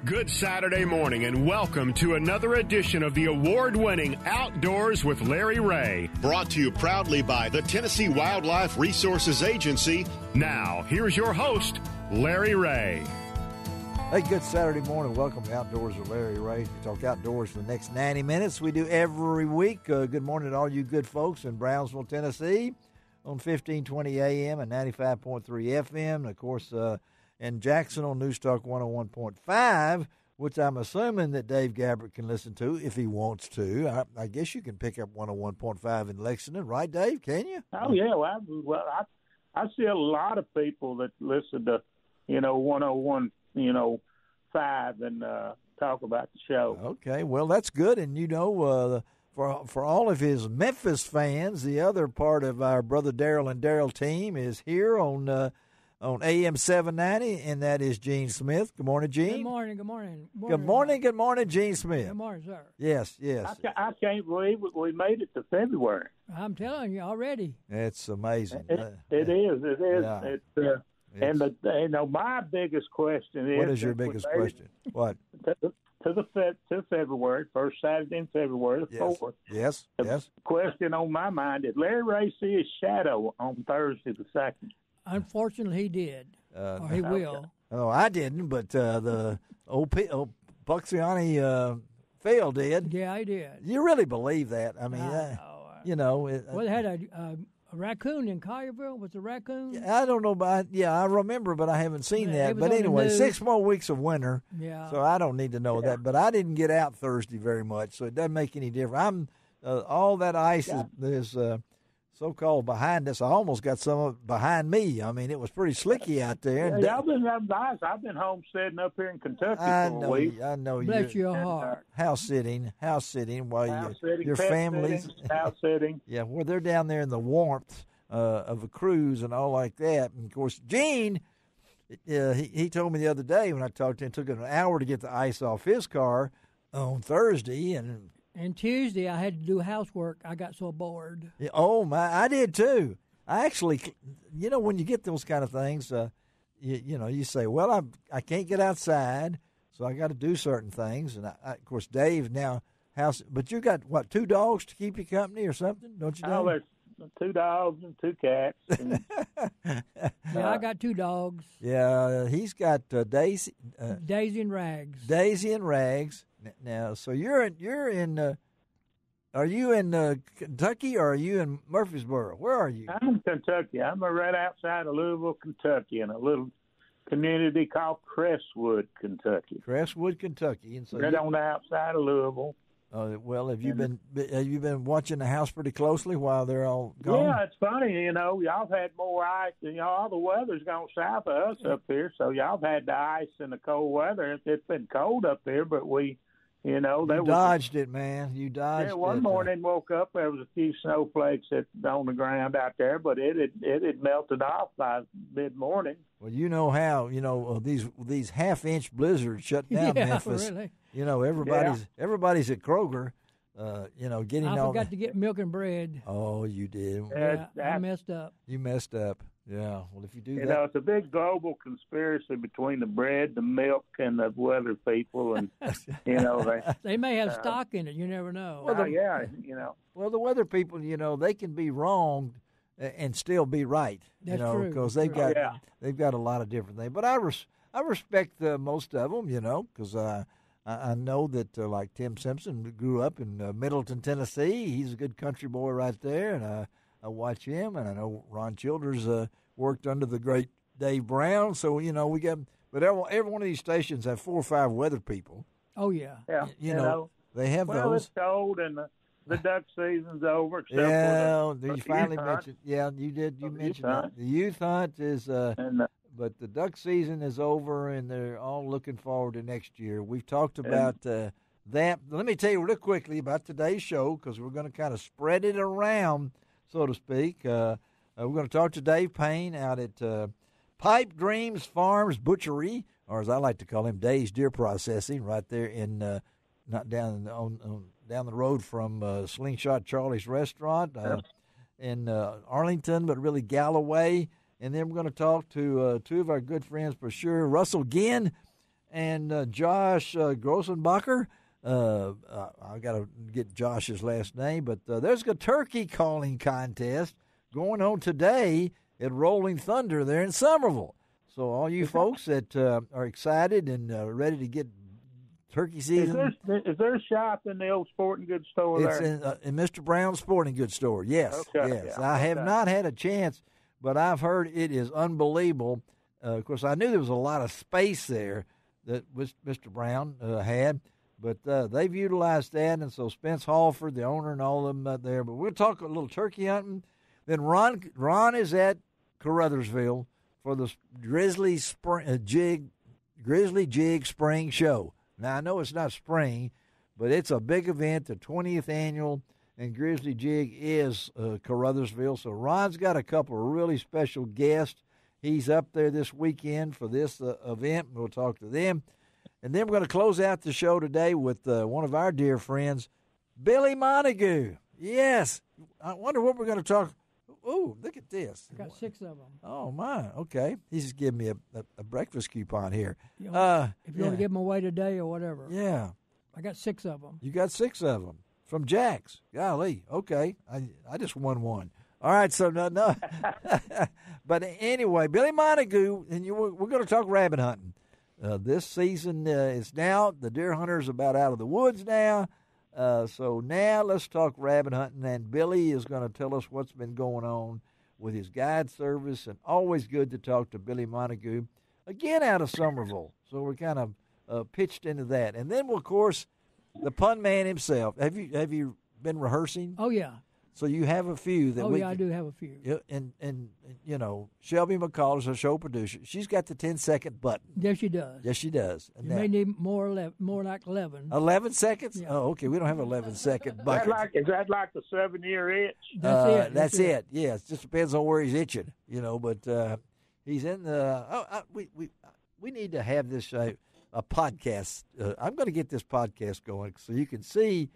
Good Saturday morning and welcome to another edition of the award-winning Outdoors with Larry Ray. Brought to you proudly by the Tennessee Wildlife Resources Agency. Now, here's your host, Larry Ray. Hey, good Saturday morning. Welcome to Outdoors with Larry Ray. We talk outdoors for the next 90 minutes. We do every week. Good morning to all you good folks in Brownsville, Tennessee on 1520 AM and 95.3 FM. And, of course, in Jackson on News Talk 101.5, which I'm assuming that Dave Gabbert can listen to if he wants to. I guess you can pick up 101.5 in Lexington, right, Dave? Can you? Oh, yeah. I see a lot of people that listen to, 101, 5 and talk about the show. Okay, well, that's good. And, for all of his Memphis fans, the other part of our Brother Daryl and Daryl team is here on AM 790, and that is Gene Smith. Good morning, Gene. Good morning. Good morning, Gene Smith. Good morning, sir. Yes. I can't believe we made it to February. I'm telling you already. It's amazing. It is. Yeah. And my biggest question is... What is your biggest question? What? To February, first Saturday in February, the 4th. Yes. The question on my mind, did Larry Ray see his shadow on Thursday the 2nd? Unfortunately, he did, or he will. Oh, I didn't, but the old Buxiani Phil did. Yeah, I did. You really believe that? I mean, well, they had a raccoon in Collierville. Was a raccoon? I don't know, but I remember, but I haven't seen that. But anyway, 6 more weeks of winter. Yeah. So I don't need to know that. But I didn't get out Thursday very much, so it doesn't make any difference. All that ice is so-called behind us. I almost got some of it behind me. I mean, it was pretty slicky out there. Yeah, I've been nice. I've been homesteading up here in Kentucky for a week. I know. Bless your heart. House sitting while your families. House sitting. Yeah, well, they're down there in the warmth of a cruise and all like that. And, of course, Gene, he told me the other day when I talked to him, it took him an hour to get the ice off his car on Thursday, And Tuesday, I had to do housework. I got so bored. Oh, my, I did too. I actually, when you get those kind of things, you say, well, I can't get outside, so I got to do certain things. And, of course, Dave now, but you got, 2 dogs to keep you company or something, don't you, Dave? Oh, there's 2 dogs and 2 cats. Yeah, I got 2 dogs. Yeah, he's got Daisy. Daisy and Rags. Daisy and Rags. Now, so you're in. Are you in Kentucky or are you in Murfreesboro? Where are you? I'm in Kentucky. I'm right outside of Louisville, Kentucky, in a little community called Crestwood, Kentucky. Crestwood, Kentucky, and so right on the outside of Louisville. Well, have you been watching the house pretty closely while they're all gone? Yeah, it's funny. Y'all had more ice. All the weather's gone south of us up here, so y'all have had the ice and the cold weather. It's been cold up there, but we. You dodged it, man. You dodged it. Yeah, one morning woke up, there was a few snowflakes on the ground out there, but it had melted off by mid-morning. Well, you know how, these half-inch blizzards shut down Memphis. Really. Everybody's at Kroger, getting I all. I forgot to get milk and bread. Oh, you did. Yeah, I messed up. You messed up. Yeah. Well, if you do that. It's a big global conspiracy between the bread, the milk, and the weather people. And, they may have stock in it. You never know. Well, Well, the weather people, they can be wrong and still be right. That's true. Because they've got a lot of different things. But I respect most of them, because I know that like Tim Simpson grew up in Middleton, Tennessee. He's a good country boy right there, and I watch him, and I know Ron Childers worked under the great Dave Brown. So, we got – but every one of these stations have 4 or 5 weather people. Oh, yeah. Yeah. They have those. Well, it's cold, and the duck season's over. Except for the you finally mentioned – yeah, you did. You mentioned that. The youth hunt is but the duck season is over, and they're all looking forward to next year. We've talked about that. Let me tell you real quickly about today's show, because we're going to kind of spread it around, so to speak. We're going to talk to Dave Payne out at Pipe Dreams Farms Butchery, or as I like to call him, Dave's Deer Processing, right there in not down down the road from Slingshot Charlie's Restaurant in Arlington, but really Galloway. And then we're going to talk to 2 of our good friends for sure, Russell Ginn and Josh Grossenbacher. I got to get Josh's last name, but there's a turkey calling contest going on today at Rolling Thunder there in Summerville. So all you folks that are excited and ready to get turkey season. Is there a shop in the old sporting goods store it's there? It's in Mr. Brown's sporting goods store, yes. Okay, yes. yeah, I have not had a chance, but I've heard it is unbelievable. Of course, I knew there was a lot of space there that Mr. Brown had, but they've utilized that, and so Spence Halford, the owner, and all of them there. But we'll talk a little turkey hunting. Then Ron is at Caruthersville for the Grizzly Jig Spring Show. Now, I know it's not spring, but it's a big event, the 20th annual, and Grizzly Jig is Caruthersville. So Ron's got a couple of really special guests. He's up there this weekend for this event. We'll talk to them. And then we're going to close out the show today with one of our dear friends, Billy Montague. Yes. I wonder what we're going to talk. Oh, look at this. I got 6 of them. Oh, my. Okay. He's just giving me a breakfast coupon here. If you want to give them away today or whatever. Yeah. I got 6 of them. You got 6 of them from Jack's. Golly. Okay. I just won one. All right. So, no. But anyway, Billy Montague, and we're going to talk rabbit hunting. This season is now. The deer hunter's about out of the woods now. So now let's talk rabbit hunting, and Billy is going to tell us what's been going on with his guide service, and always good to talk to Billy Montague, again out of Summerville. So we're kind of pitched into that. And then, of course, the pun man himself. Have you been rehearsing? Oh, yeah. So you have a few that I do have a few. And you know, Shelby McCall is a show producer. She's got the 10-second button. Yes, she does. Yes, she does. And you may need more like 11. 11 seconds? Yeah. Oh, okay. We don't have 11-second buckets. Is that like the 7-year itch? That's it. Yeah, it just depends on where he's itching, you know. But he's in the. We need to have this a podcast. I'm going to get this podcast going so you can see.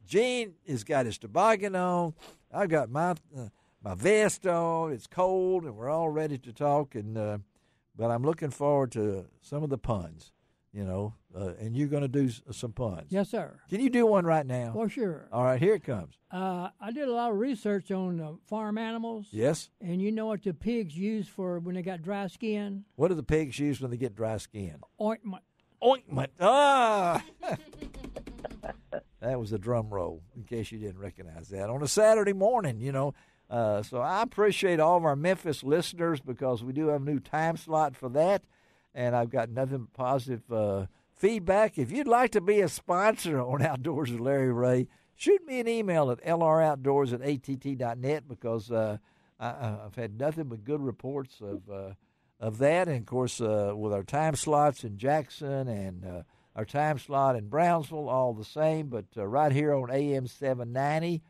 Gene has got his toboggan on. I've got my vest on. It's cold, and we're all ready to talk. But I'm looking forward to some of the puns, you know. And you're going to do some puns. Yes, sir. Can you do one right now? For sure. All right, here it comes. I did a lot of research on farm animals. Yes. And you know what the pigs use for when they got dry skin? What do the pigs use when they get dry skin? Ointment. Ointment. Ah! That was a drum roll, in case you didn't recognize that. On a Saturday morning, you know. So I appreciate all of our Memphis listeners because we do have a new time slot for that. And I've got nothing but positive feedback. If you'd like to be a sponsor on Outdoors with Larry Ray, shoot me an email at lroutdoors@att.net because I've had nothing but good reports of that. And, of course, with our time slots in Jackson and our time slot in Brownsville, all the same. But right here on AM 790,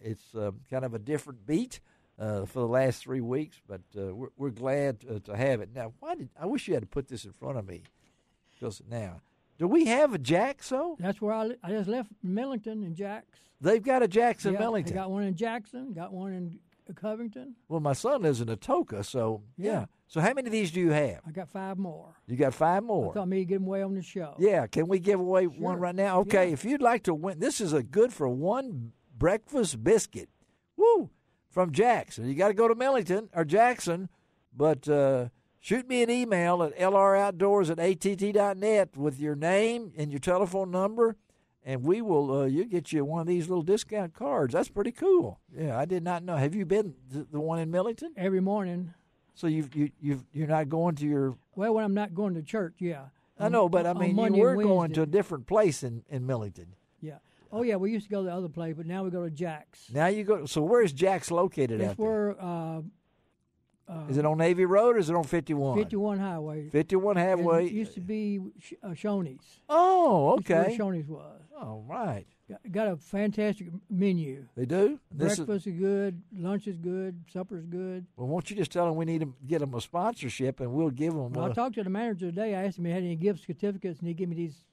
it's kind of a different beat for the last 3 weeks. But we're glad to have it. Now, I wish you had to put this in front of me. Because now, do we have a Jack's, though? That's where I just left Millington and Jack's. They've got a Jack's in Yeah, Millington. They got one in Jackson, got one in Covington. Well, my son lives in Atoka, so yeah. So how many of these do you have? I got 5 more. You got 5 more. I thought maybe give them away on the show. Yeah, can we give away one right now? Okay, Yeah. If you'd like to win, this is a good for one breakfast biscuit. Woo! From Jackson. You got to go to Millington or Jackson, but shoot me an email at lroutdoors@att.net with your name and your telephone number, and we will you get you one of these little discount cards. That's pretty cool. Yeah, I did not know. Have you been to the one in Millington? Every morning. So you're not going to your. Well, when I'm not going to church, yeah. I know, but I mean, you Monday were and going Wednesday. to a different place in Millington. Yeah. Oh, yeah, we used to go to the other place, but now we go to Jack's. Now you go. So where's Jack's located It's out there? where Is it on Navy Road or is it on 51? 51 Highway. 51 And Highway. It used to be Shoney's. Oh, Used to be where okay. Shoney's was. All right. Got a fantastic menu. They do? Breakfast is good, lunch is good, supper is good. Well, won't you just tell them we need to get them a sponsorship and we'll give them Well, I talked to the manager today. I asked him if he had any gift certificates, and he gave me these.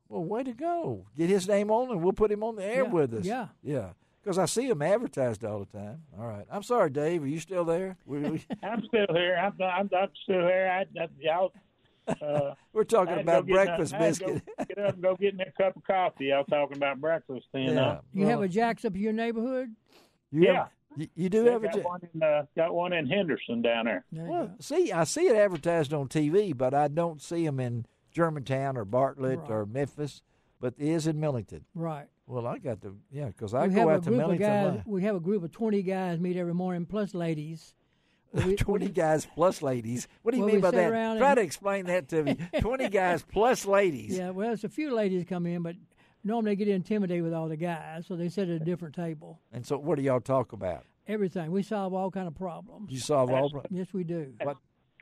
Well, way to go. Get his name on and we'll put him on the air Yeah, with us. yeah. Yeah. Because I see him advertised all the time. All right. I'm sorry, Dave. Are you still there? I'm still here. I'm still here. We're talking about breakfast biscuit. Get up and go get me a cup of coffee. Y'all talking about breakfast then. Yeah. You have a Jack's up in your neighborhood? Yeah. You do have a Jack's? Got one in Henderson down there. Well, see, I see it advertised on TV, but I don't see them in Germantown or Bartlett or Memphis, but it is in Millington. Right. Well, I got to, because I go out to Millington. We have a group of 20 guys meet every morning, plus ladies. 20 guys plus ladies. What do you mean by that? Try to explain that to me. 20 guys plus ladies. Yeah, well, there's a few ladies come in, but normally they get intimidated with all the guys, so they sit at a different table. And so what do y'all talk about? Everything. We solve all kind of problems. You solve all problems? Yes, we do.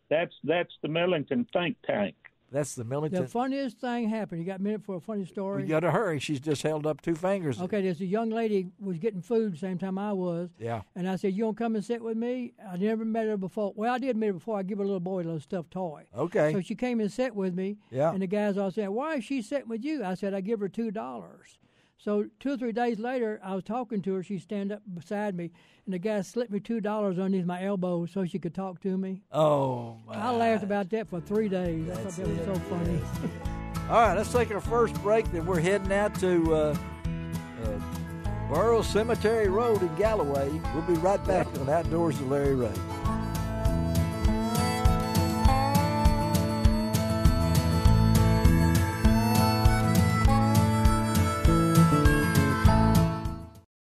That's the Millington think tank. That's the Millington. The funniest thing happened. You got a minute for a funny story? You got to hurry. She's just held up 2 fingers. Okay, there's a young lady was getting food the same time I was. Yeah. And I said, you want to come and sit with me? I never met her before. Well, I did meet her before. I give her a little boy a little stuffed toy. Okay. So she came and sat with me. Yeah. And the guys all said, why is she sitting with you? I said, I give her $2. So 2 or 3 days later, I was talking to her. She stand up beside me, and the guy slipped me $2 underneath my elbow so she could talk to me. Oh, my. I laughed about that for 3 days. I thought that was so funny. All right, let's take our first break. Then we're heading out to Burroughs Cemetery Road in Galloway. We'll be right back on Outdoors with Larry Ray.